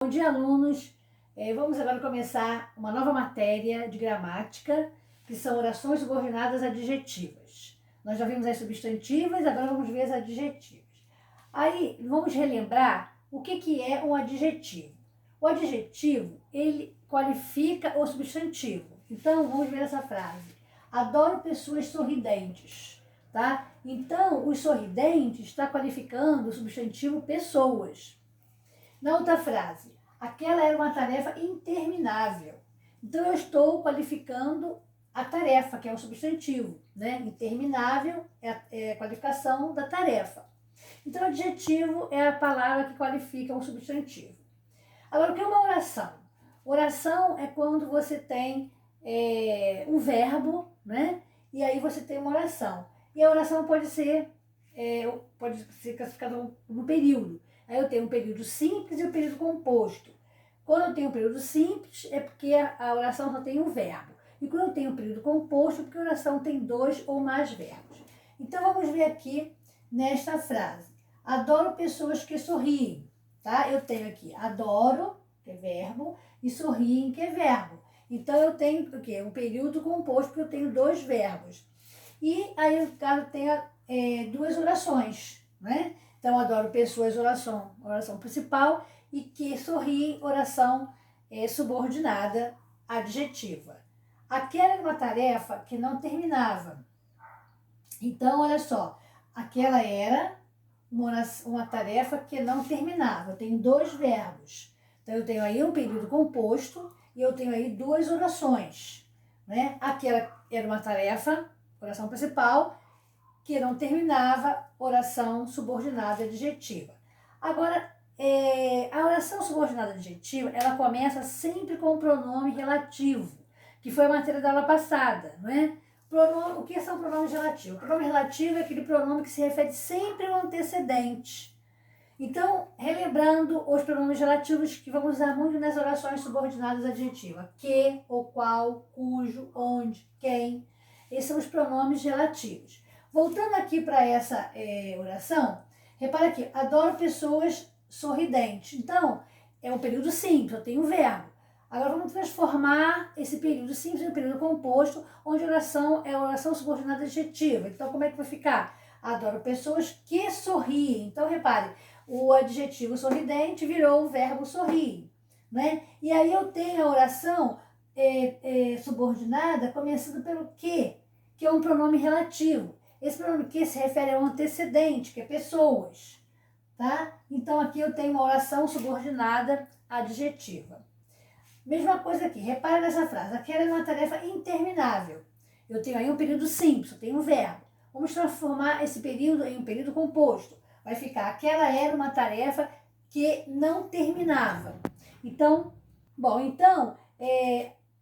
Bom dia, alunos! Vamos agora começar uma nova matéria de gramática, que são orações subordinadas adjetivas. Nós já vimos as substantivas, agora vamos ver as adjetivas. Aí, vamos relembrar o que é um adjetivo. O adjetivo, ele qualifica o substantivo. Então, vamos ver essa frase. Adoro pessoas sorridentes, tá? Então, os sorridentes está qualificando o substantivo pessoas. Na outra frase, aquela era uma tarefa interminável. Então, eu estou qualificando a tarefa, que é o substantivo, né? Interminável é a qualificação da tarefa. Então, adjetivo é a palavra que qualifica o substantivo. Agora, o que é uma oração? Oração é quando você tem um verbo, né? E aí você tem uma oração. E a oração pode ser classificada no período. Aí eu tenho um período simples e um período composto. Quando eu tenho um período simples, é porque a oração só tem um verbo. E quando eu tenho um período composto, é porque a oração tem dois ou mais verbos. Então, vamos ver aqui nesta frase. Adoro pessoas que sorriem, tá? Eu tenho aqui adoro, que é verbo, e sorriem, que é verbo. Então, eu tenho o quê? Um período composto, porque eu tenho dois verbos. E aí, no caso, tenho duas orações, né? Então, adoro pessoas, oração principal, e que sorri, oração subordinada, adjetiva. Aquela era uma tarefa que não terminava. Então, olha só, aquela era uma tarefa que não terminava. Eu tenho dois verbos. Então, eu tenho aí um período composto e eu tenho aí duas orações, né? Aquela era uma tarefa, oração principal, que não terminava, oração subordinada adjetiva. Agora, a oração subordinada adjetiva, ela começa sempre com o pronome relativo, que foi a matéria da aula passada, não é? O que são pronomes relativos? O pronome relativo é aquele pronome que se refere sempre ao antecedente. Então, relembrando os pronomes relativos que vamos usar muito nas orações subordinadas adjetivas. Que, o qual, cujo, onde, quem. Esses são os pronomes relativos. Voltando aqui para essa oração, repara aqui, adoro pessoas sorridentes. Então, é um período simples, eu tenho um verbo. Agora vamos transformar esse período simples em um período composto, onde a oração é a oração subordinada adjetiva. Então, como é que vai ficar? Adoro pessoas que sorriem. Então, repare, o adjetivo sorridente virou o verbo sorrir, né? E aí eu tenho a oração subordinada começando pelo que é um pronome relativo. Esse pronome que se refere ao antecedente, que é pessoas, tá? Então aqui eu tenho uma oração subordinada adjetiva. Mesma coisa aqui, repara nessa frase, aquela é uma tarefa interminável. Eu tenho aí um período simples, eu tenho um verbo. Vamos transformar esse período em um período composto. Vai ficar, aquela era uma tarefa que não terminava. Então,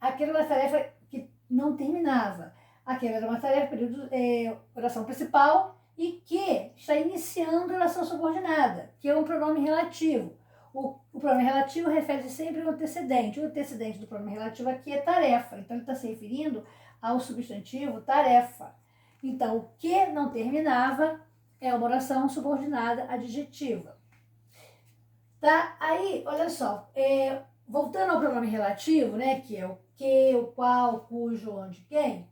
aquela era uma tarefa que não terminava. Aquela era uma tarefa, período, oração principal, e que está iniciando a oração subordinada, que é um pronome relativo. O pronome relativo refere-se sempre ao antecedente. O antecedente do pronome relativo aqui é tarefa. Então, ele está se referindo ao substantivo tarefa. Então, o que não terminava é uma oração subordinada adjetiva. Tá? Aí, olha só, voltando ao pronome relativo, né, que é o que, o qual, cujo, onde, quem,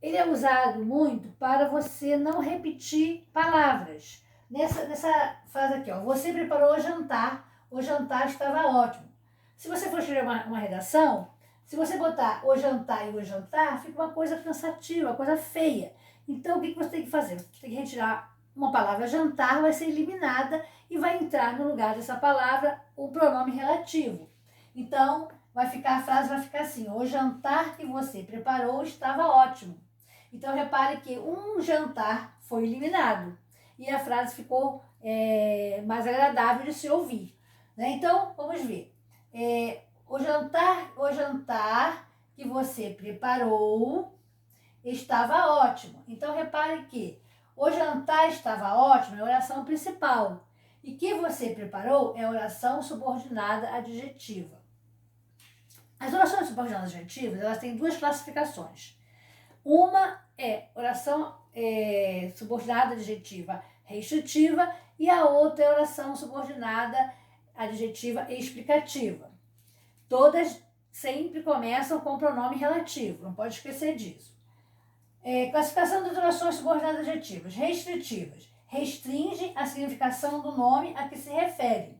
ele é usado muito para você não repetir palavras. Nessa frase aqui, ó, você preparou o jantar estava ótimo. Se você for escrever uma redação, se você botar o jantar e o jantar, fica uma coisa cansativa, uma coisa feia. Então, o que você tem que fazer? Você tem que retirar uma palavra jantar, vai ser eliminada e vai entrar no lugar dessa palavra o pronome relativo. Então, a frase vai ficar assim, o jantar que você preparou estava ótimo. Então, repare que um jantar foi eliminado e a frase ficou mais agradável de se ouvir, né? Então, vamos ver. O jantar que você preparou estava ótimo. Então, repare que o jantar estava ótimo é a oração principal. E que você preparou é a oração subordinada adjetiva. As orações subordinadas adjetivas, elas têm duas classificações. Uma é oração subordinada adjetiva restritiva e a outra é oração subordinada adjetiva explicativa. Todas sempre começam com pronome relativo, não pode esquecer disso. Classificação das orações subordinadas adjetivas. Restritivas. Restringe a significação do nome a que se refere.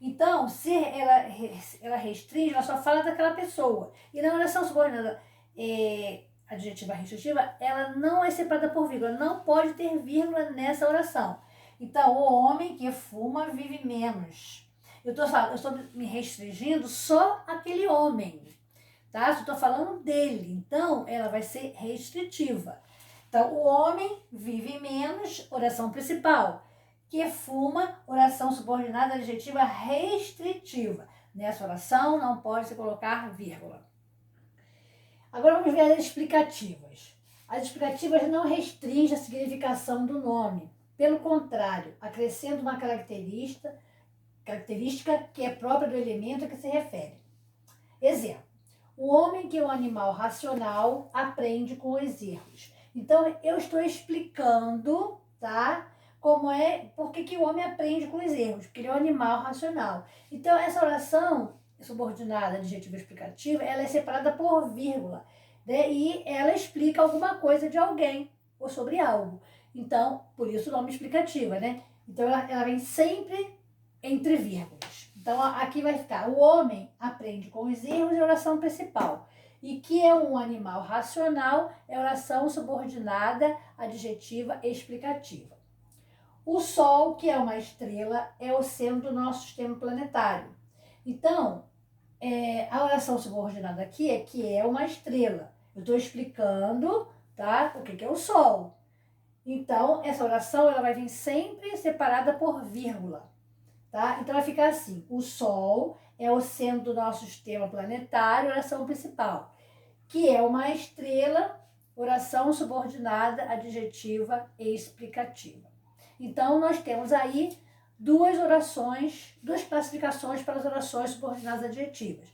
Então, se ela restringe, ela só fala daquela pessoa. E na oração subordinada adjetiva restritiva, ela não é separada por vírgula, não pode ter vírgula nessa oração. Então, o homem que fuma vive menos. Eu estou me restringindo só aquele homem, tá? Eu estou falando dele, então ela vai ser restritiva. Então, o homem vive menos, oração principal. Que fuma, oração subordinada adjetiva restritiva. Nessa oração não pode se colocar vírgula. Agora vamos ver as explicativas. As explicativas não restringem a significação do nome. Pelo contrário, acrescentam uma característica que é própria do elemento a que se refere. Exemplo. O homem que é um animal racional aprende com os erros. Então, eu estou explicando, tá? Por que o homem aprende com os erros? Porque ele é um animal racional. Então, essa oração subordinada, adjetiva explicativa, ela é separada por vírgula, né? E ela explica alguma coisa de alguém ou sobre algo. Então, por isso o nome explicativa, né? Então, ela vem sempre entre vírgulas. Então, aqui vai ficar, o homem aprende com os erros é a oração principal. E que é um animal racional é a oração subordinada, adjetiva explicativa. O Sol, que é uma estrela, é o centro do nosso sistema planetário. Então, a oração subordinada aqui é que é uma estrela. Eu estou explicando, tá, o que é o Sol. Então, essa oração ela vai vir sempre separada por vírgula. Tá? Então, vai ficar assim. O Sol é o centro do nosso sistema planetário, oração principal. Que é uma estrela, oração subordinada, adjetiva e explicativa. Então, nós temos aí duas classificações para as orações subordinadas adjetivas,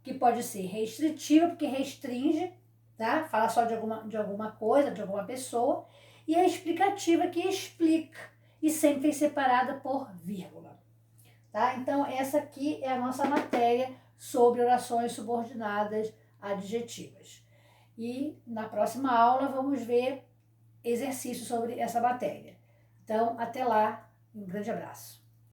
que pode ser restritiva, porque restringe, tá? Fala só de alguma coisa, de alguma pessoa, e a explicativa, que explica, e sempre separada por vírgula. Tá? Então, essa aqui é a nossa matéria sobre orações subordinadas adjetivas. E na próxima aula vamos ver exercícios sobre essa matéria. Então, até lá, um grande abraço.